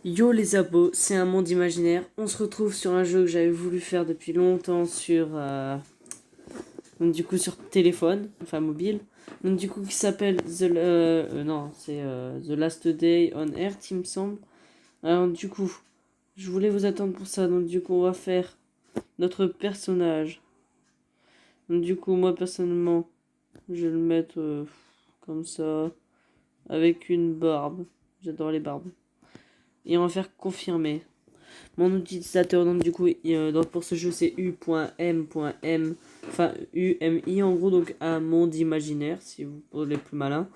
Yo les abos, c'est un monde imaginaire. On se retrouve sur un jeu que j'avais voulu faire depuis longtemps donc du coup sur téléphone, enfin mobile. Donc du coup qui s'appelle non, c'est The Last Day on Earth, il me semble. Alors du coup, je voulais vous attendre pour ça. Donc du coup, on va faire notre personnage. Donc du coup, moi personnellement, je vais le mettre comme ça avec une barbe. J'adore les barbes. Et on va faire confirmer. Mon utilisateur, donc du coup, donc pour ce jeu, c'est u.m.m, enfin UMI en gros, donc un monde imaginaire, si vous pour les plus malins,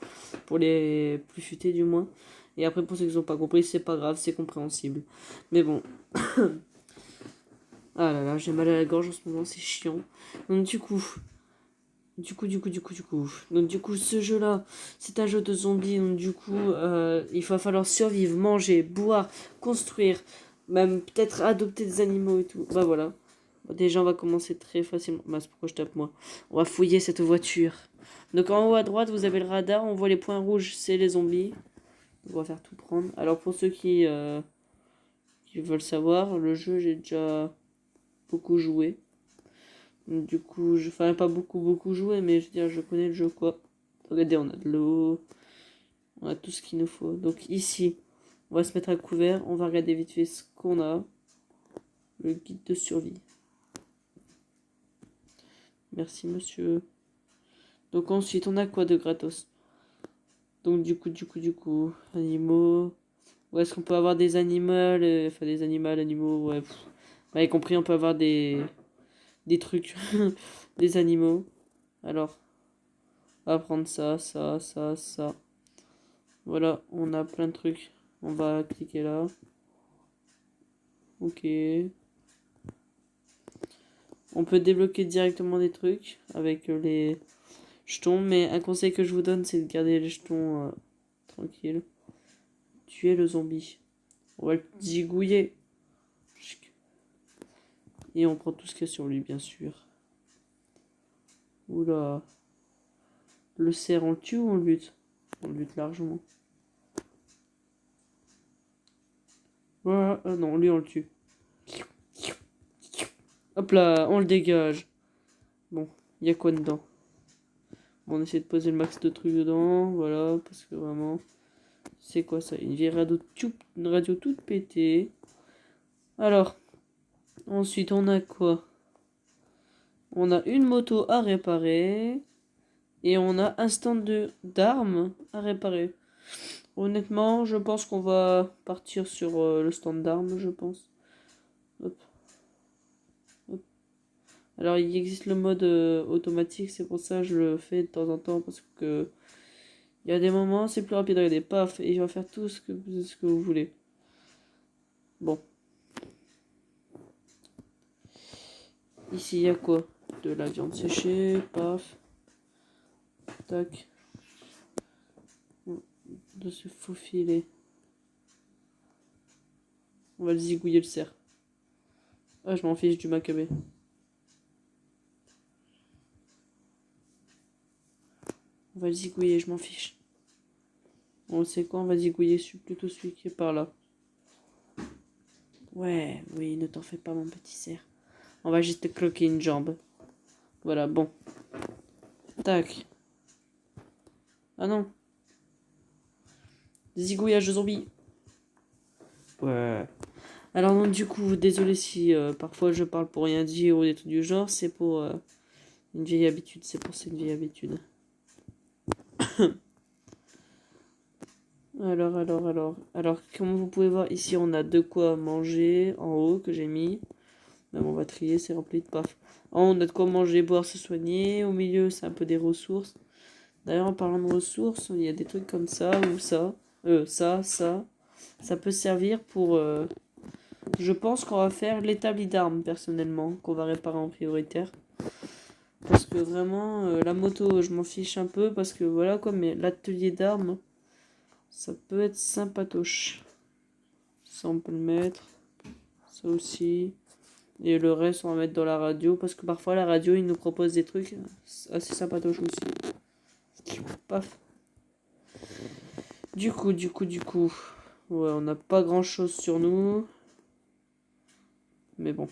pour les plus futés du moins. Et après, pour ceux qui n'ont pas compris, c'est pas grave, c'est compréhensible. Mais bon, ah là là, j'ai mal à la gorge en ce moment, c'est chiant. Donc du coup, ce jeu-là, c'est un jeu de zombies. Donc du coup, il va falloir survivre, manger, boire, construire, même peut-être adopter des animaux et tout. Bah voilà. Déjà, on va commencer très facilement. Bah, c'est pourquoi je tape moi. On va fouiller cette voiture. Donc en haut à droite, vous avez le radar. On voit les points rouges, c'est les zombies. On va faire tout prendre. Alors pour ceux qui veulent savoir, le jeu, j'ai déjà beaucoup joué. Du coup, enfin pas beaucoup joué, mais je veux dire, je connais le jeu quoi. Regardez, on a de l'eau, on a tout ce qu'il nous faut. Donc ici, on va se mettre à couvert, on va regarder vite fait ce qu'on a. Le guide de survie. Merci monsieur. Donc ensuite, on a quoi de gratos? Donc du coup, animaux. Où est-ce qu'on peut avoir des animaux, enfin des animaux, animaux, ouais. Bah, y compris, on peut avoir des trucs, des animaux. Alors, on va prendre ça, ça, ça, ça. Voilà, on a plein de trucs. On va cliquer là. Ok. On peut débloquer directement des trucs avec les jetons, mais un conseil que je vous donne, c'est de garder les jetons tranquilles. Tuer le zombie. On va le zigouiller. Et on prend tout ce qu'il y a sur lui, bien sûr. Oula. Le cerf, on le tue ou on le bute? On le bute largement. Voilà. Ah non, lui, on le tue. Hop là, on le dégage. Bon, il y a quoi dedans? Bon, on essaie de poser le max de trucs dedans. Voilà, parce que vraiment... C'est quoi ça? Une radio toute pétée. Alors, ensuite, on a quoi? On a une moto à réparer. Et on a un stand d'armes à réparer. Honnêtement, je pense qu'on va partir sur le stand d'armes, je pense. Hop, hop. Alors, il existe le mode automatique, c'est pour ça que je le fais de temps en temps, parce que il y a des moments, c'est plus rapide. Regardez, paf, et il va faire tout ce que vous voulez. Bon, ici, il y a quoi? De la viande séchée, paf, tac, de se faufiler. On va le zigouiller le cerf. Ah, je m'en fiche du macabé. On va le zigouiller, je m'en fiche. On sait quoi, on va zigouiller plutôt celui qui est par là. Ouais, oui, ne t'en fais pas, mon petit cerf. On va juste te cloquer une jambe. Voilà, bon. Tac. Ah non. Zigouillage de zombie. Ouais. Alors donc du coup, désolé si parfois je parle pour rien dire ou des trucs du genre, c'est pour une vieille habitude, c'est pour cette vieille habitude. Alors, comme vous pouvez voir, ici on a de quoi manger en haut que j'ai mis. Même on va trier, c'est rempli de paf. En haut, on a de quoi manger, boire, se soigner. Au milieu, c'est un peu des ressources. D'ailleurs, en parlant de ressources, il y a des trucs comme ça ou ça. Ça. Ça peut servir pour... je pense qu'on va faire l'établi d'armes, personnellement, qu'on va réparer en prioritaire. Parce que vraiment, la moto, je m'en fiche un peu. Parce que voilà quoi, mais l'atelier d'armes, ça peut être sympatoche. Ça, on peut le mettre. Ça aussi. Et le reste, on va mettre dans la radio. Parce que parfois, la radio, il nous propose des trucs assez sympatoches aussi. Paf. Du coup. Ouais, on n'a pas grand chose sur nous. Mais bon.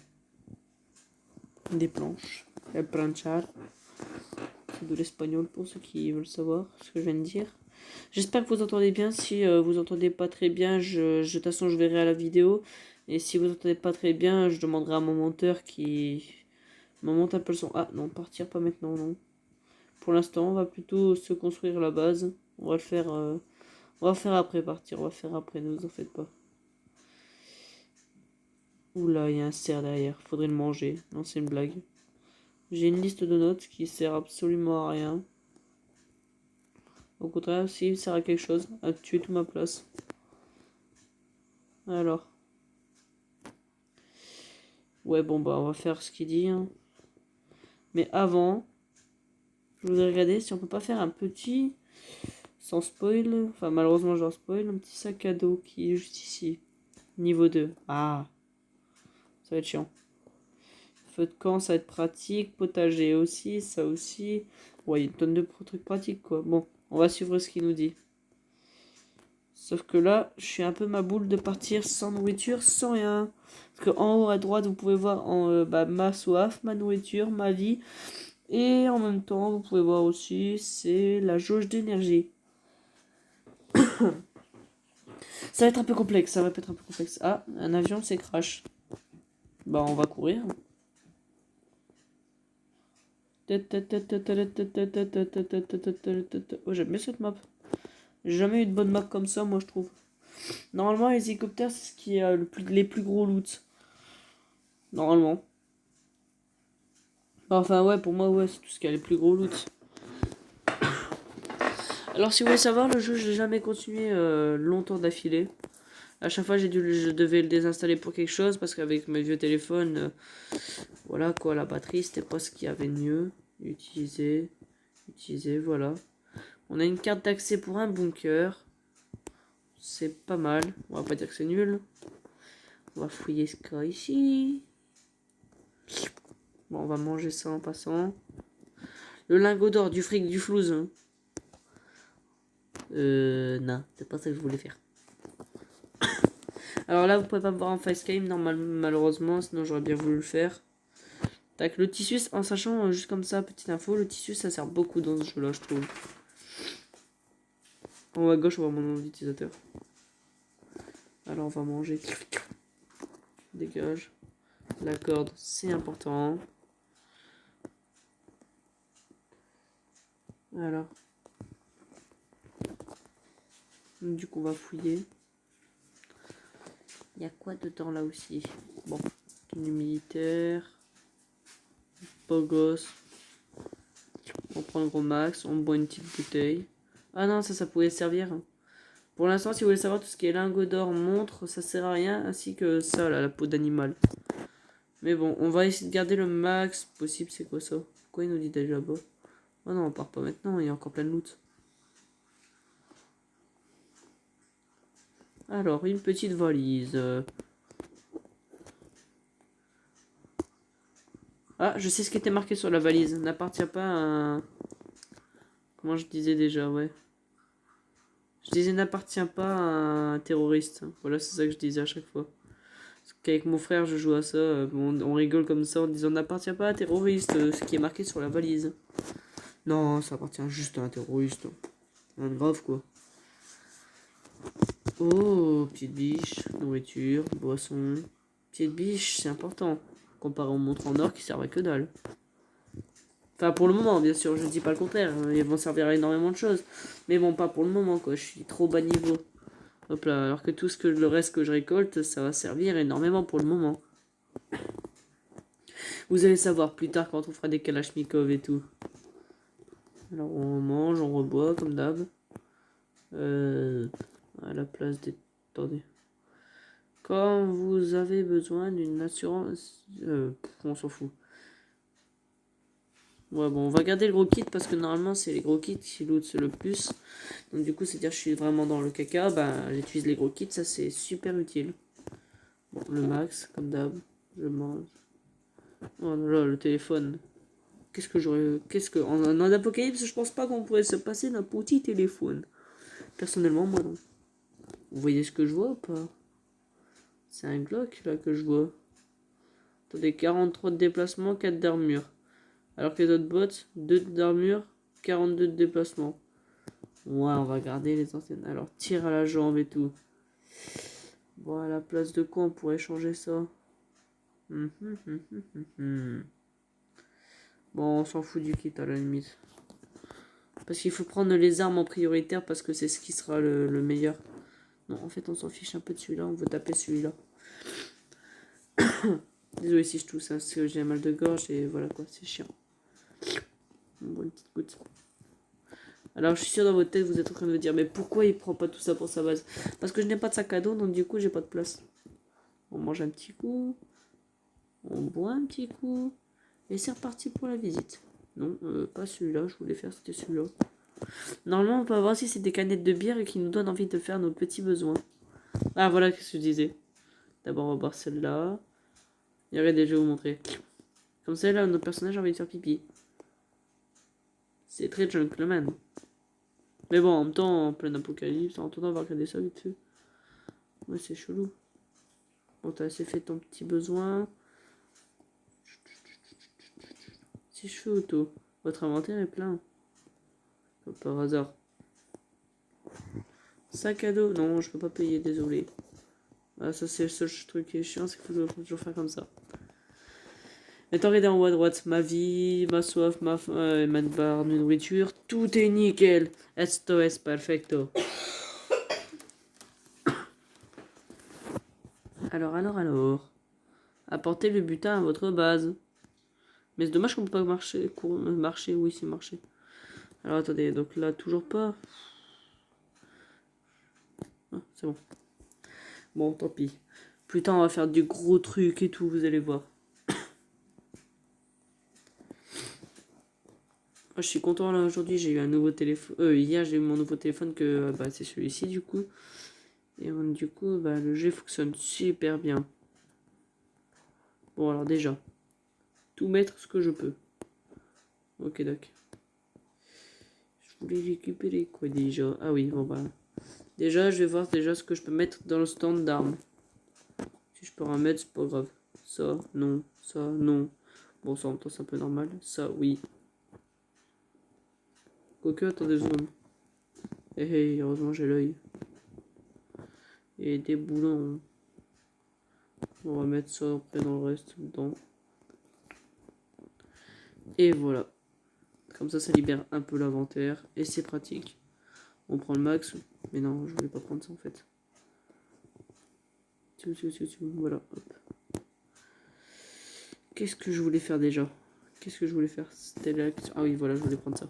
Des planches. El planchar. C'est de l'espagnol pour ceux qui veulent savoir ce que je viens de dire. J'espère que vous entendez bien. Si vous entendez pas très bien, de toute façon je verrai à la vidéo. Et si vous entendez pas très bien, je demanderai à mon monteur qui me monte un peu le son. Ah non, partir pas maintenant, non. Pour l'instant, on va plutôt se construire la base. On va le faire, on va faire après partir. On va faire après, ne vous en faites pas. Oula, il y a un cerf derrière. Faudrait le manger. Non, c'est une blague. J'ai une liste de notes qui sert absolument à rien. Au contraire, si, il sert à quelque chose. À tuer toute ma place. Alors. Ouais, bon, bah, on va faire ce qu'il dit. Hein. Mais avant, je voudrais regarder si on peut pas faire un petit, sans spoil, enfin malheureusement j'en spoil, un petit sac à dos qui est juste ici. Niveau 2. Ah, ça va être chiant. Feu de camp, ça va être pratique. Potager aussi, ça aussi. Ouais, il y a une tonne de trucs pratiques quoi. Bon, on va suivre ce qu'il nous dit. Sauf que là, je suis un peu ma boule de partir sans nourriture, sans rien. Parce qu'en haut à droite, vous pouvez voir ma soif, ma nourriture, ma vie. Et en même temps, vous pouvez voir aussi, c'est la jauge d'énergie. Ça va être un peu complexe, ça va être un peu complexe. Ah, un avion, c'est crash. Bah, on va courir. Oh, j'aime bien cette map. J'ai jamais eu de bonne map comme ça, moi, je trouve. Normalement, les hélicoptères, c'est ce qui a les plus gros loots. Normalement. Enfin, ouais, pour moi, ouais, c'est tout ce qui a les plus gros loots. Alors, si vous voulez savoir, le jeu, je l'ai jamais continué longtemps d'affilée. À chaque fois, je devais le désinstaller pour quelque chose parce qu'avec mes vieux téléphones, voilà quoi, la batterie, c'était pas ce qu'il y avait de mieux. Utiliser, voilà. On a une carte d'accès pour un bunker. C'est pas mal. On va pas dire que c'est nul. On va fouiller ce qu'il y a ici. Bon, on va manger ça en passant. Le lingot d'or, du fric, du flouze. Hein. Non, c'est pas ça que je voulais faire. Alors là, vous pouvez pas me voir en facecam, malheureusement, sinon j'aurais bien voulu le faire. Tac, le tissu, en sachant, juste comme ça, petite info, le tissu, ça sert beaucoup dans ce jeu-là, je trouve. En haut à gauche, on voit mon nom d'utilisateur. Alors, on va manger. Dégage. La corde, c'est important. Alors. Du coup, on va fouiller. Il y a quoi dedans là aussi? Bon, tenue militaire. Beau gosse. On prend le gros max. On boit une petite bouteille. Ah non, ça pouvait servir. Pour l'instant, si vous voulez savoir, tout ce qui est lingot d'or, montre, ça sert à rien. Ainsi que ça, là, la peau d'animal. Mais bon, on va essayer de garder le max possible. C'est quoi ça? Pourquoi il nous dit déjà bas? Oh non, on part pas maintenant. Il y a encore plein de loot. Alors, une petite valise. Ah, je sais ce qui était marqué sur la valise. N'appartient pas à un... Comment je disais déjà, ouais. Je disais n'appartient pas à un terroriste. Voilà, c'est ça que je disais à chaque fois. Parce qu'avec mon frère, je joue à ça. On rigole comme ça en disant n'appartient pas à un terroriste, ce qui est marqué sur la valise. Non, ça appartient juste à un terroriste. Rien de grave, quoi. Oh, petite biche, nourriture, boisson. Petite biche, c'est important. Comparé aux montres en or qui servent à que dalle. Enfin, pour le moment, bien sûr, je dis pas le contraire. Ils vont servir à énormément de choses. Mais bon, pas pour le moment, quoi. Je suis trop bas niveau. Hop là, alors que le reste que je récolte, ça va servir énormément pour le moment. Vous allez savoir plus tard quand on fera des kalachnikov et tout. Alors, on mange, on reboit, comme d'hab. À la place des... Attendez. Quand vous avez besoin d'une assurance... on s'en fout. Ouais, bon, on va garder le gros kit parce que normalement, c'est les gros kits qui lootent le plus. Donc, du coup, c'est-à-dire que je suis vraiment dans le caca. Ben, j'utilise les gros kits, ça c'est super utile. Bon, le max, comme d'hab. Je mange. Oh là là, le téléphone. En apocalypse, je pense pas qu'on pourrait se passer d'un petit téléphone. Personnellement, moi non. Vous voyez ce que je vois ou pas? C'est un Glock là que je vois. Attendez, 43 de déplacement, 4 d'armure. Alors que les autres bots, 2 d'armure, 42 de déplacement. Ouais, on va garder les anciennes. Alors, tir à la jambe et tout. Bon, à la place de quoi on pourrait changer ça? Bon, on s'en fout du kit à la limite. Parce qu'il faut prendre les armes en prioritaire parce que c'est ce qui sera le meilleur. Non, en fait, on s'en fiche un peu de celui-là. On veut taper celui-là. Désolé si je tousse, hein, parce que j'ai mal de gorge et voilà quoi, c'est chiant. Bon, une petite goutte. Alors, je suis sûr dans votre tête, vous êtes en train de me dire, mais pourquoi il prend pas tout ça pour sa base? Parce que je n'ai pas de sac à dos, donc du coup, j'ai pas de place. On mange un petit coup. On boit un petit coup. Et c'est reparti pour la visite. Non, pas celui-là, je voulais faire, c'était celui-là. Normalement, on peut voir si c'est des canettes de bière et qui nous donnent envie de faire nos petits besoins. Ah, voilà ce que je disais. D'abord, on va boire celle-là. Et regardez, je vais vous montrer. Comme ça, là, notre personnage a envie de faire pipi. C'est très gentleman. Mais bon, en même temps, en plein apocalypse, en attendant, on va regarder ça vite fait. Ouais, c'est chelou. Bon, t'as assez fait ton petit besoin. Si je fais auto, votre inventaire est plein. Comme par hasard. Sac à dos. Non, je peux pas payer, désolé. Ah, ça, c'est le seul truc qui est chiant, c'est qu'il faut toujours faire comme ça. Maintenant, regardez en haut à droite. Ma vie, ma soif, ma barre de nourriture. Tout est nickel. Esto es perfecto. Alors. Apportez le butin à votre base. Mais c'est dommage qu'on peut pas marcher. Marcher, oui, c'est marcher. Alors, attendez. Donc là, toujours pas. Ah, c'est bon. Bon, tant pis. Plus tard, on va faire du gros trucs et tout, vous allez voir. Je suis content là aujourd'hui, j'ai eu un nouveau téléphone. Hier j'ai eu mon nouveau téléphone que c'est celui-ci du coup. Et du coup le jeu fonctionne super bien. Bon alors déjà, tout mettre ce que je peux. Ok doc. Je voulais récupérer quoi déjà? Ah oui bon bah. Déjà je vais voir déjà ce que je peux mettre dans le stand d'armes. Si je peux en mettre c'est pas grave. Ça non, ça non. Bon ça en même temps c'est un peu normal. Ça oui. Quoique attendez 2 secondes. Hey, heureusement j'ai l'œil. Et des boulons. On va mettre ça après dans le reste dedans. Et voilà. Comme ça libère un peu l'inventaire. Et c'est pratique. On prend le max. Mais non, je voulais pas prendre ça en fait. Voilà. Hop. Qu'est-ce que je voulais faire déjà? Qu'est-ce que je voulais faire? C'était la question. Ah oui, voilà, je voulais prendre ça.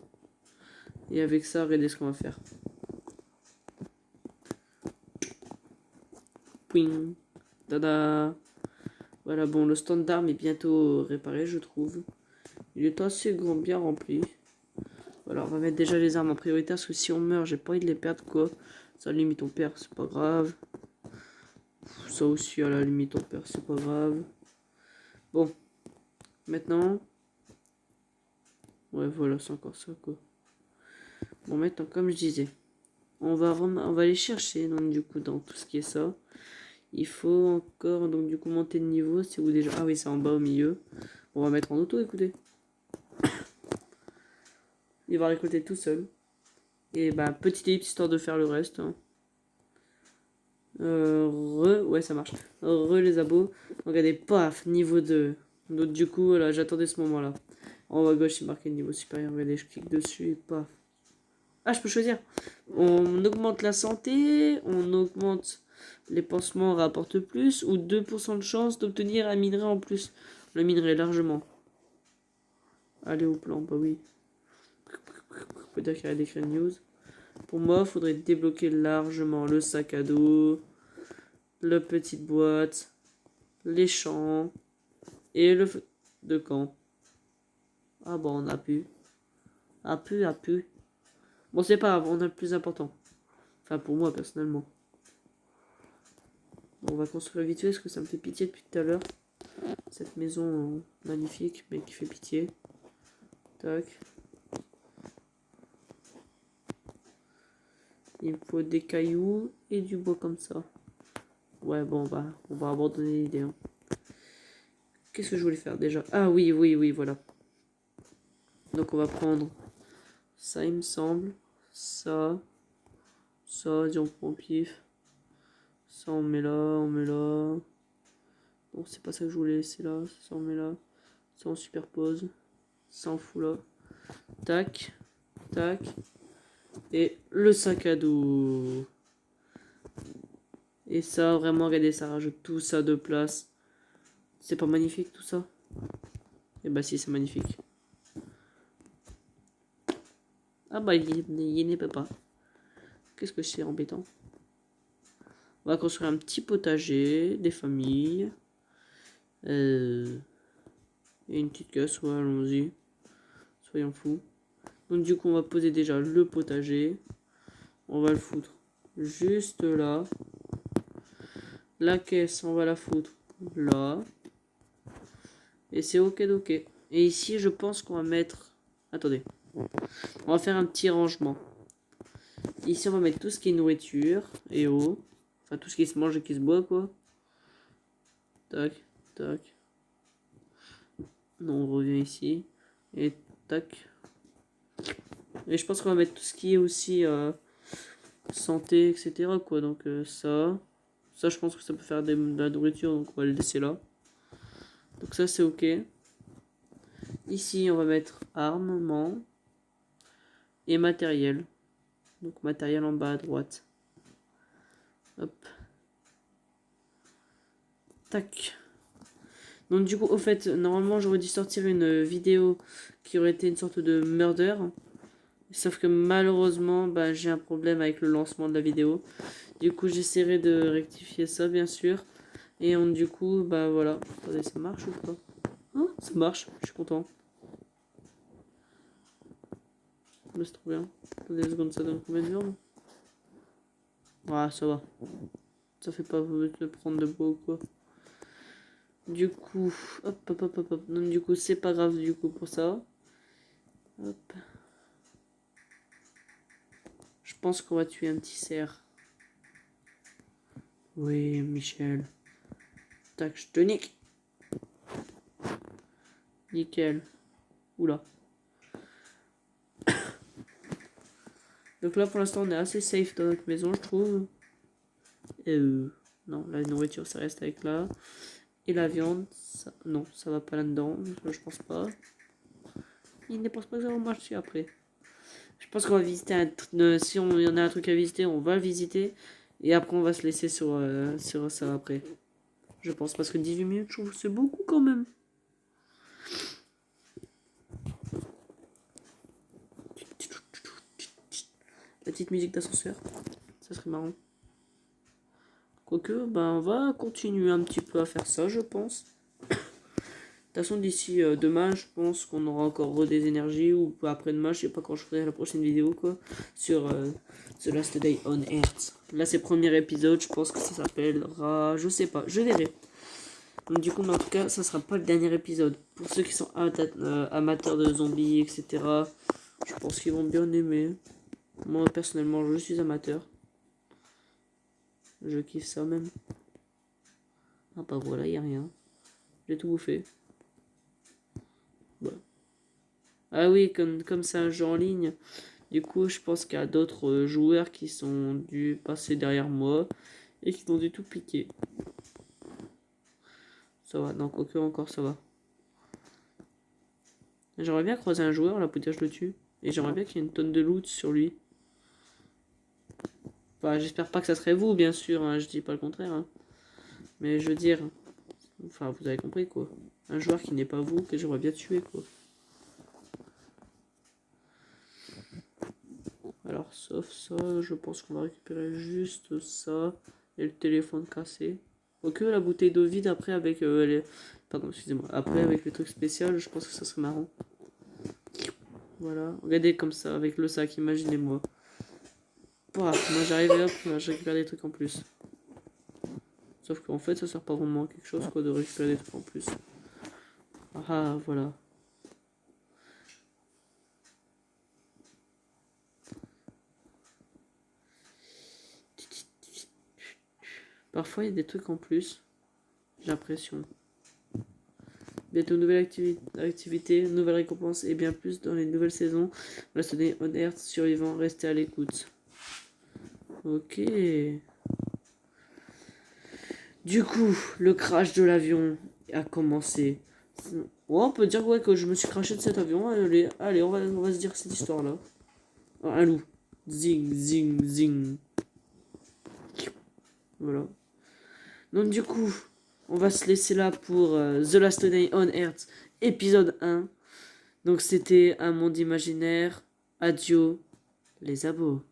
Et avec ça, regardez ce qu'on va faire. Pouing. Tada. Voilà, bon, le stand d'armes est bientôt réparé, je trouve. Il est assez grand, bien rempli. Voilà, on va mettre déjà les armes en priorité parce que si on meurt, j'ai pas envie de les perdre quoi. Ça, à la limite, on perd, c'est pas grave. Ça aussi, à la limite, on perd, c'est pas grave. Bon, maintenant. Ouais, voilà, c'est encore ça quoi. Bon, maintenant, comme je disais, on va aller chercher donc du coup dans tout ce qui est ça. Il faut encore donc du coup monter de niveau. C'est où déjà? Ah oui, c'est en bas au milieu. On va mettre en auto, écoutez. Il va récolter tout seul. Et petite ellipse histoire de faire le reste. Hein. Ouais, ça marche. Les abos. Donc, regardez, paf, niveau 2. Donc, du coup, voilà, j'attendais ce moment-là. En haut à gauche, c'est marqué niveau supérieur. Regardez, je clique dessus et paf. Ah, je peux choisir. On augmente la santé, on augmente les pansements rapportent plus, ou 2% de chance d'obtenir un minerai en plus. Le minerai, largement. Allez au plan, bah oui. Peut-être qu'il y a d'écrire news. Pour moi, il faudrait débloquer largement le sac à dos, la petite boîte, les champs et le feu de camp. Ah bon, on a pu. A pu. Bon, c'est pas grave, on a le plus important. Enfin, pour moi, personnellement. Bon, on va construire vite fait parce que ça me fait pitié depuis tout à l'heure. Cette maison magnifique, mais qui fait pitié. Tac. Il me faut des cailloux et du bois comme ça. Ouais, bon, bah, on va abandonner l'idée. Hein. Qu'est-ce que je voulais faire déjà? Ah oui, voilà. Donc on va prendre ça, il me semble. Ça, vas-y, on prend au pif. Ça, on met là, on met là. Bon, c'est pas ça que je voulais laisser là. Ça, on met là. Ça, on superpose. Ça, on fout là. Tac, tac. Et le sac à dos. Et ça, vraiment, regardez, ça rajoute tout ça de place. C'est pas magnifique tout ça? Et bah si, c'est magnifique. Ah bah, il n'est pas. Qu'est-ce que c'est embêtant? On va construire un petit potager, des familles. Et une petite casse, ouais, allons-y. Soyons fous. Donc du coup, on va poser déjà le potager. On va le foutre juste là. La caisse, on va la foutre là. Et c'est ok d'ok. Et ici, je pense qu'on va mettre... Attendez. On va faire un petit rangement. Ici, on va mettre tout ce qui est nourriture et eau. Enfin, tout ce qui se mange et qui se boit, quoi. Tac, tac. Non, on revient ici. Et tac. Et je pense qu'on va mettre tout ce qui est aussi santé, etc. quoi. Donc ça. Ça, je pense que ça peut faire de la nourriture. Donc on va le laisser là. Donc ça, c'est ok. Ici, on va mettre armement et matériel. Donc matériel en bas à droite. Hop. Tac. Donc du coup, au fait, normalement, j'aurais dû sortir une vidéo qui aurait été une sorte de murder. Sauf que malheureusement, bah, j'ai un problème avec le lancement de la vidéo. Du coup, j'essaierai de rectifier ça, bien sûr. Et du coup, bah voilà. Attendez, ça marche ou pas? Ah, ça marche, je suis content. C'est trop bien. Attendez une seconde, ça donne combien de viande? Ouais, ça va. Ça fait pas te prendre de bois ou quoi. Du coup, hop. Donc, du coup, c'est pas grave du coup pour ça. Hop. Je pense qu'on va tuer un petit cerf. Oui, Michel. Tac, je te nique. Nickel. Oula. Donc là, pour l'instant, on est assez safe dans notre maison, je trouve. Non, la nourriture, ça reste avec là. Et la viande, ça, non, ça va pas là-dedans. Je pense pas. Il ne pense pas que ça va marcher après. Je pense qu'on va visiter si on y en a un truc à visiter, on va le visiter. Et après, on va se laisser sur ça après. Je pense, parce que 18 minutes, je trouve que c'est beaucoup quand même. La petite musique d'ascenseur. Ça serait marrant. Quoique, ben, on va continuer un petit peu à faire ça, je pense. De toute façon, d'ici demain, je pense qu'on aura encore des énergies. Ou après-demain, je sais pas quand je ferai la prochaine vidéo, quoi. Sur The Last Day on Earth. Là, c'est le premier épisode. Je pense que ça s'appellera... Je sais pas, je verrai. Donc, du coup, mais en tout cas, ça sera pas le dernier épisode. Pour ceux qui sont amateurs de zombies, etc. Je pense qu'ils vont bien aimer. Moi, personnellement, je suis amateur. Je kiffe ça même. Ah bah voilà, y a rien. J'ai tout bouffé. Voilà. Ah oui, comme c'est un jeu en ligne, du coup, je pense qu'il y a d'autres joueurs qui sont dû passer derrière moi et qui ont dû tout piquer. Ça va, donc ok, encore ça va. J'aimerais bien croiser un joueur là pour dire je le tue. Et j'aimerais bien qu'il y ait une tonne de loot sur lui. Enfin, j'espère pas que ça serait vous, bien sûr, hein, je dis pas le contraire. Hein. Mais je veux dire, enfin, vous avez compris quoi. Un joueur qui n'est pas vous, que j'aimerais bien tuer quoi. Alors, sauf ça, je pense qu'on va récupérer juste ça. Et le téléphone cassé. Ok, la bouteille d'eau vide après avec les... Pardon, excusez-moi. Après avec le truc spécial, je pense que ça serait marrant. Voilà, regardez comme ça avec le sac, imaginez-moi. Moi j'arrive et hop, je récupère des trucs en plus. Sauf qu'en fait ça sert pas vraiment à quelque chose quoi de récupérer des trucs en plus. Ah voilà. Parfois, il y a des trucs en plus. J'ai l'impression. Bientôt, nouvelle activité, nouvelle récompense et bien plus dans les nouvelles saisons. On va se donner on air survivant, restez à l'écoute. Ok. Du coup, le crash de l'avion a commencé. Ouais, on peut dire ouais, que je me suis craché de cet avion. Allez, on va se dire cette histoire-là. Ah, un loup. Zing, zing, zing. Voilà. Donc du coup, on va se laisser là pour The Last Day on Earth, épisode 1. Donc c'était un monde imaginaire. Adieu, les abos.